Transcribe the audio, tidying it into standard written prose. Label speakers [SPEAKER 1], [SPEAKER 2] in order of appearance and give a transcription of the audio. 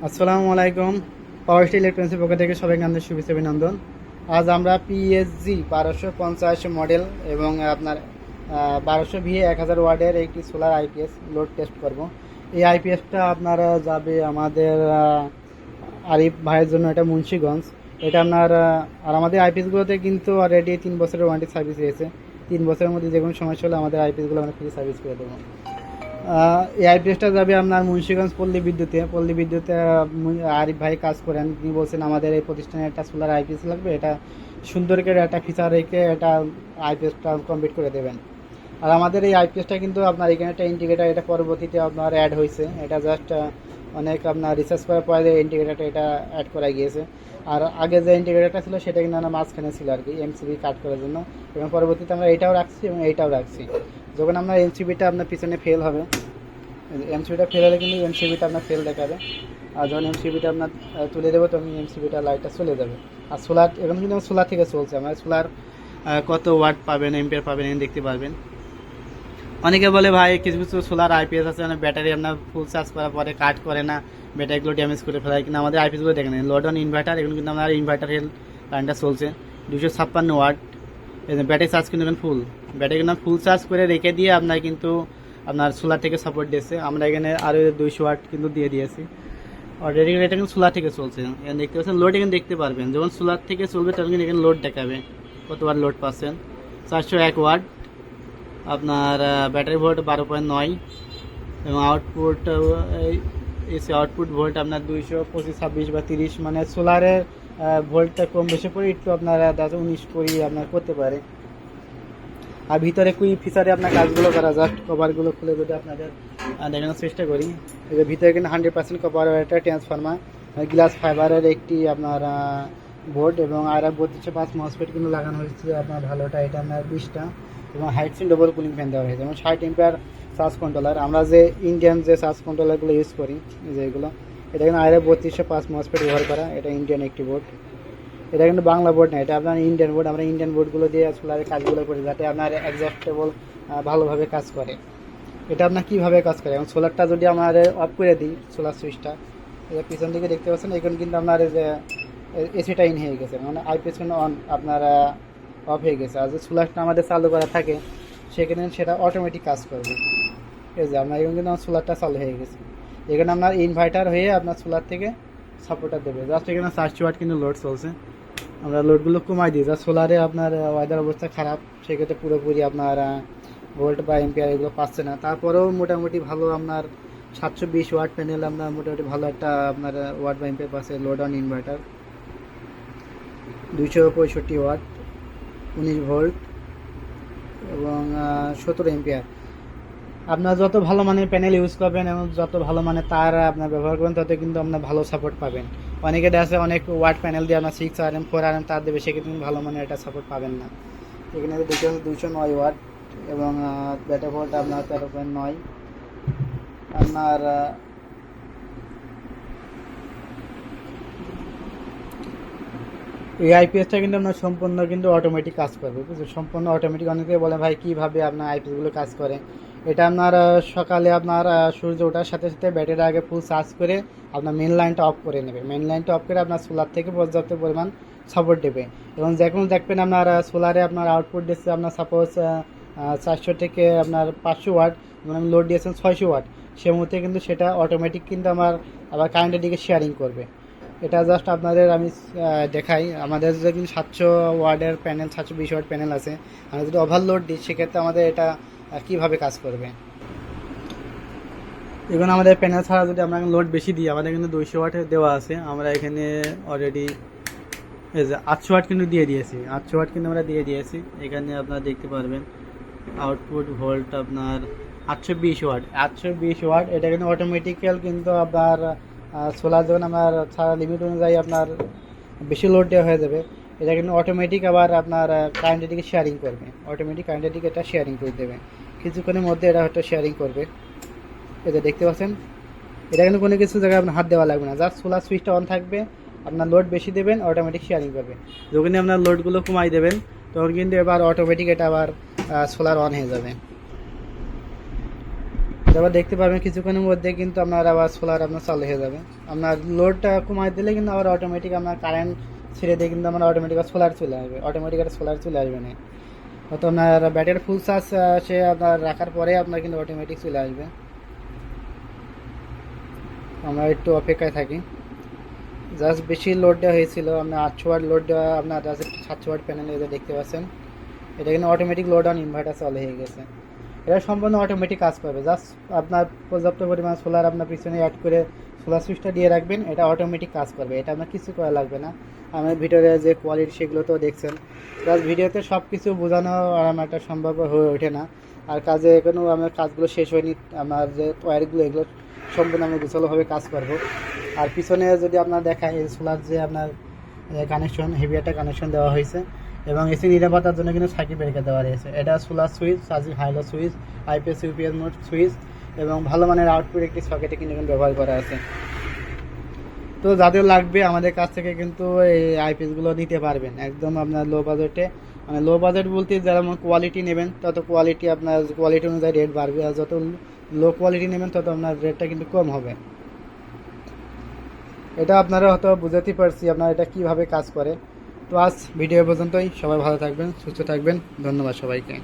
[SPEAKER 1] আসসালামু আলাইকুম। পাওয়ার স্টিল ইলেকট্রনিক্সের পক্ষ থেকে সবাইকে আমাদের শুভেচ্ছা অভিনন্দন। আজ আমরা পিএসজি 1250 মডেল এবং আপনার 1200 VA 1000 ওয়াটের একটি সোলার আইপিএস লোড টেস্ট করব। এই আইপিএসটা আপনার যাবে আমাদের আরিফ ভাইয়ের জন্য। এটা মুন্সিগঞ্জ। এটা আপনার আর আমাদের আইপিএসগুলোতে কিন্তু অলরেডি 3 বছরের ওয়ারেন্টি সার্ভিস রয়েছে। 3 বছরের মধ্যে যে কোনো সমস্যা হলে আমাদের আইপিএসগুলো আমরা ফ্রি সার্ভিস করে দেবো। এই আইপিএসটা যাবে আপনার মুন্সিগঞ্জ পল্লী বিদ্যুতে আরিফ ভাই কাজ করেন। তিনি বলছেন আমাদের এই প্রতিষ্ঠানে একটা সোলার আইপিএস লাগবে, এটা সুন্দর করে একটা ফিচার রেখে এটা আইপিএসটা কমপ্লিট করে দেবেন। আর আমাদের এই আইপিএসটা কিন্তু আপনার এখানে একটা ইন্ডিকেটার, এটা পরবর্তীতে আপনার অ্যাড হয়েছে। এটা জাস্ট অনেক আপনার রিসার্চ করার পরে ইন্ডিকেটারটা এটা অ্যাড করা গিয়েছে। আর আগে যে ইন্ডিকেটারটা ছিল সেটা কিন্তু আমরা মাঝখানে ছিল আর কি, এমসিবি কাট করার জন্য। এবং পরবর্তীতে আমরা এটাও রাখছি এবং এইটাও রাখছি। যখন আপনার এমসিবিটা আপনার পিছনে ফেল হবে, এমসিবিটা ফেল হলে কিন্তু এমসিবিটা আপনার ফেল দেখাবে। আর যখন এমসিবিটা আপনার তুলে দেবো তখন এমসিবিটা লাইটটা চলে যাবে। আর সোলার এখন কিন্তু সোলার থেকে চলছে, আমার সোলার কত ওয়াট পাবেন, এম্পিয়ার পাবেন এখানে দেখতে পারবেন। অনেকে বলে ভাই কিছু কিছু সোলার আইপিএস আছে মানে ব্যাটারি আপনার ফুল চার্জ করার পরে কাট করে না, ব্যাটারিগুলো ড্যামেজ করে ফেলায়। কিন্তু আমাদের আইপিএসগুলো দেখেন লোড অন ইনভার্টার, এগুলো কিন্তু আমার ইনভার্টারের কারেন্টটা চলছে 256 ওয়াট। ব্যাটারি চার্জ কিন্তু এখন ফুল, ব্যাটারি কিন্তু ফুল চার্জ করে রেখে দিয়ে আপনার কিন্তু আপনার সোলার থেকে সাপোর্ট দিয়েছে। আমরা এখানে আরও 200 ওয়াট কিন্তু দিয়ে দিয়েছি অলরেডি। এটা কিন্তু সোলার থেকে চলছে, এখানে দেখতে পাচ্ছেন লোড এখানে দেখতে পারবেন। যখন সোলার থেকে চলবে তখন কিন্তু এখানে লোড দেখাবে কত ওয়াট লোড পাচ্ছেন। 401 ওয়াট আপনার ব্যাটারি ভোল্ট 12.9 এবং আউটপুট এসি আউটপুট ভোল্ট আপনার 225, 26 বা 30, মানে সোলারের ভোল্টটা কম বেশি করে একটু আপনার 19 করি আপনার করতে পারে। আর ভিতরে কুই ফিচারে আপনার কাজগুলো করা, জাস্ট কভারগুলো খুলে যদি আপনাদের দেখানোর চেষ্টা করি। এই যে ভিতরে কিন্তু 100% কপার একটা ট্রান্সফর্মার, গ্লাস ফাইবারের একটি আপনার বোর্ড এবং আর 3205 মসফেট কিন্তু লাগানো হয়েছে আপনার ভালোটা। এটা আপনার 20টা এবং হাইটসিন ডবল কুলিং ফ্যান দেওয়া হয়েছে এবং 60 এম্পিয়ার চার্জ কন্ট্রোলার। আমরা যে ইন্ডিয়ান যে চার্জ কন্ট্রোলারগুলো ইউজ করি যেগুলো, এটা কিন্তু আর 3205 মসফেট ব্যবহার করা, এটা ইন্ডিয়ান একটি বোর্ড। এটা কিন্তু বাংলা বোর্ড না, এটা আপনার ইন্ডিয়ান বোর্ড। আমরা ইন্ডিয়ান বোর্ডগুলো দিয়ে সোলারের কাজগুলো করি যাতে আপনার অ্যাডজাস্টেবল ভালোভাবে কাজ করে। এটা আপনার কীভাবে কাজ করে এবং সোলারটা যদি আমার অফ করে দিই, সোলার সুইচটা এটা পিছন দিকে দেখতে পাচ্ছেন, এখন কিন্তু আপনার যে এসিটা ইন হয়ে গেছে, মানে আইপিএস কিন্তু অন আপনার অফ হয়ে গেছে। আর যে সোলারটা আমাদের চালু করা থাকে সেখানে সেটা অটোমেটিক কাজ করবে। ঠিক আছে, আপনার এখন কিন্তু আমার সোলারটা চালু হয়ে গেছে। এখানে আপনার ইনভার্টার হয়ে আপনার সোলার থেকে সাপোর্টার দেবে। জাস্ট এখানে 400 ওয়াট কিন্তু লোড চলছে। আমরা লোডগুলো কমাই দিই, যা সোলারে আপনার ওয়েদার অবস্থা খারাপ, সেক্ষেত্রে পুরোপুরি আপনার ভোল্ট বা এম্পিয়ার এগুলো পাচ্ছে না। তারপরেও মোটামুটি ভালো আপনার 720 ওয়াট প্যানেল আপনার মোটামুটি ভালো একটা আপনার ওয়াট বা এম্পিয়ার পাচ্ছে। Load on inverter 265 watt, 19 volt এবং 17 এম্পিয়ার। আপনার যত ভালো মানের প্যানেল ইউজ করবেন এবং যত ভালো মানের তার আপনার ব্যবহার করবেন তত কিন্তু আপনার ভালো সাপোর্ট পাবেন। অনেকে আছে অনেক ওয়াট প্যানেল দিয়ে আপনার 6RM 4RM তার দেবে, সেক্ষেত্রে কিন্তু ভালো মানের এটা সাপোর্ট পাবেন না। এখানে 209 ওয়াট এবং ব্যাটারি ভোল্ট আপনার 13.9। আপনার এই আইপিএসটা কিন্তু আপনার সম্পূর্ণ কিন্তু অটোমেটিক কাজ করবে, বুঝলেন, সম্পূর্ণ অটোমেটিক। অনেকে বলে ভাই কীভাবে আপনার আইপিএসগুলো কাজ করে। এটা আপনার সকালে আপনার সূর্য ওঠার সাথে সাথে ব্যাটারি আগে ফুল চার্জ করে আপনার মেন লাইনটা অফ করে নেবে। মেন লাইনটা অফ করে আপনার সোলার থেকে পর্যাপ্ত পরিমাণ সাপোর্ট দেবে। এবং যখন দেখবেন আপনার সোলারে আপনার আউটপুট দিচ্ছে আপনার সাপোজ 400 থেকে আপনার 500 ওয়াট, মানে লোড দিয়েছেন 600 ওয়াট, সে মুহূর্তে কিন্তু সেটা অটোমেটিক কিন্তু আমার আবার কারেন্টের দিকে শেয়ারিং করবে। এটা জাস্ট আপনাদের আমি দেখাই। আমাদের যদি 700 ওয়াটের প্যানেল, 720 ওয়াট প্যানেল আছে, আমরা যদি ওভারলোড দিই সেক্ষেত্রে আমাদের এটা কীভাবে কাজ করবে। এখন আমাদের প্যানেল ছাড়া যদি আমরা লোড বেশি দিই, আমাদের কিন্তু 200 ওয়াটের দেওয়া আছে। আমরা এখানে অলরেডি 800 ওয়াট কিন্তু দিয়ে দিয়েছি, 800 ওয়াট কিন্তু আমরা দিয়ে দিয়েছি। এখানে আপনারা দেখতে পারবেন আউটপুট ভোল্ট আপনার 820 ওয়াট, 820 ওয়াট। এটা কিন্তু অটোমেটিক্যাল কিন্তু আপনার সোলার যখন আমার ছাড়া লিমিট অনুযায়ী আপনার বেশি লোড দেওয়া হয়ে যাবে, এটা কিন্তু অটোমেটিক আবার আপনার কারেন্টের দিকে শেয়ারিং করবে। অটোমেটিক কারেন্টের দিকে এটা শেয়ারিং করে দেবে, কিছুক্ষণের মধ্যে এটা হয়তো শেয়ারিং করবে। এটা দেখতে পাচ্ছেন, এটা কিন্তু কোনো কিছু জায়গায় আপনার হাত দেওয়া লাগবে না, জাস্ট সোলার সুইচটা অন থাকবে, আপনার লোড বেশি দেবেন অটোমেটিক শেয়ারিং করবে। যখনই আপনার লোডগুলো কমাই দেবেন তখন কিন্তু এবার অটোমেটিক এটা আবার সোলার অন হয়ে যাবে। তারপর দেখতে পাবেন কিছুক্ষণের মধ্যে কিন্তু আপনার আবার সোলার আপনার চালু হয়ে যাবে। আপনার লোডটা কমাই দিলে কিন্তু আবার অটোমেটিক আপনার কারেন্ট ছেড়ে দিয়ে কিন্তু আমার অটোমেটিক সোলার চলে আসবে, অটোমেটিক একটা সোলার চলে আসবে না। তো আপনার ব্যাটারি ফুল চার্জ সে আপনার রাখার পরে আপনার কিন্তু অটোমেটিক চলে আসবে। আমরা একটু অপেক্ষায় থাকি। জাস্ট বেশি লোড দেওয়া হয়েছিল, আপনার 800 ওয়াট লোড দেওয়া, আপনার জাস্ট 700 ওয়াট প্যানেল এটা দেখতে পাচ্ছেন। এটা কিন্তু অটোমেটিক লোড অন ইনভার্টার চালু হয়ে গেছে। এটা সম্পূর্ণ অটোমেটিক কাজ করবে। জাস্ট আপনার পর্যাপ্ত পরিমাণ সোলার আপনার পিছনে অ্যাড করে সোলার সুইচটা দিয়ে রাখবেন, এটা অটোমেটিক কাজ করবে। এটা আপনার কিছু করা লাগবে না। আমার ভিতরে যে কোয়ালিটি সেগুলো তো দেখছেন। জাস্ট ভিডিওতে সব কিছু বোঝানো আমার একটা সম্ভব হয়ে ওঠে না। আর কাজে এখনও আমার কাজগুলো শেষ হয়নি। আমার যে ওয়্যারগুলো এগুলো সম্পূর্ণ আমি গোছালোভাবে কাজ করব। আর পিছনে যদি আপনার দেখায় এই সোলার যে আপনার কানেকশন, হেভি একটা কানেকশন দেওয়া হয়েছে এবং এসি নিরাপত্তার জন্য কিন্তু সার্কিট ব্রেকার দেওয়া রয়েছে। এটা solar switch, charging high low switch, IPS UPS mode switch এবং ভালো মানের আউটপুট একটি সকেটে কিন্তু ব্যবহার করা আছে। তো যাদের লাগবে আমাদের কাছ থেকে কিন্তু এই আইপিএসগুলো নিতে পারবেন একদম আপনার লো বাজেটে। মানে লো বাজেট বলতে যেমন কোয়ালিটি নেবেন তত কোয়ালিটি আপনার কোয়ালিটি অনুযায়ী রেট বাড়বে, আর যত লো কোয়ালিটি নেবেন তত আপনার রেটটা কিন্তু কম হবে। এটা আপনারা হয়তো বুঝাতে পারছি আপনার এটা কিভাবে কাজ করে। তো আজ ভিডিও পর্যন্তই। সবাই ভালো থাকবেন, সুস্থ থাকবেন। ধন্যবাদ সবাইকে।